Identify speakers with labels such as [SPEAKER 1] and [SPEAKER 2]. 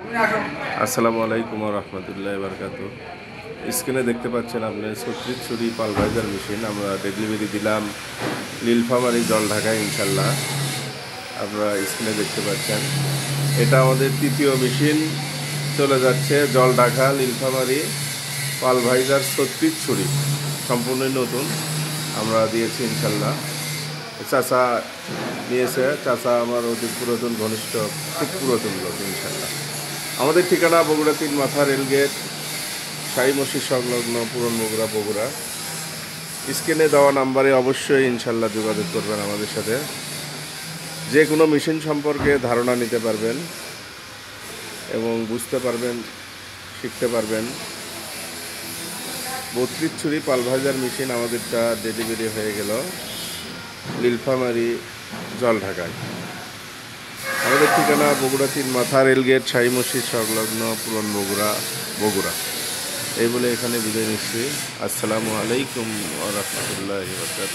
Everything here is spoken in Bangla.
[SPEAKER 1] আসসালামু আলাইকুম ওয়া রাহমাতুল্লাহি ওয়া বারাকাতুহু। স্ক্রিনে দেখতে পাচ্ছেন আপনি ৩৬ ছুরি পালভাইজার মেশিন আমরা ডেলিভারি দিলাম নীলফামারী জলঢাকায় ইনশাল্লাহ। আপনারা স্ক্রিনে দেখতে পাচ্ছেন এটা আমাদের তৃতীয় মেশিন চলে যাচ্ছে জলঢাকা নীলফামারী পালভাইজার ৩৬ ছুরি সম্পূর্ণ নতুন আমরা দিয়েছি ইনশাল্লাহ। চাচা নিয়েছে, চাচা আমার অতি পুরাতন ঘনিষ্ঠ, খুব পুরাতন লোক ইনশাল্লাহ। আমাদের ঠিকানা বগুড়া ৩ মাথা রেলগেট, শাহী মসজিদ সংলগ্ন, পুরন বগুড়া। স্ক্রিনে দেওয়া নাম্বারে অবশ্যই ইনশাল্লাহ যোগাযোগ করবেন আমাদের সাথে। যে কোনো মেশিন সম্পর্কে ধারণা নিতে পারবেন এবং বুঝতে পারবেন, শিখতে পারবেন। ৩২ ছুরি পালভাইজার মেশিন আমাদেরটা ডেলিভারি হয়ে গেল নীলফামারী জলঢাকায়। আমাদের ঠিকানা বগুড়া ৩ মাথা রেলগেট, শাহী মসজিদ সংলগ্ন, পুরন বগুড়া। এই বলে এখানে বিদায় নিচ্ছি। আসসালামু আলাইকুম ওয়া রাহমাতুল্লাহি ওয়া বারাকাতুহু।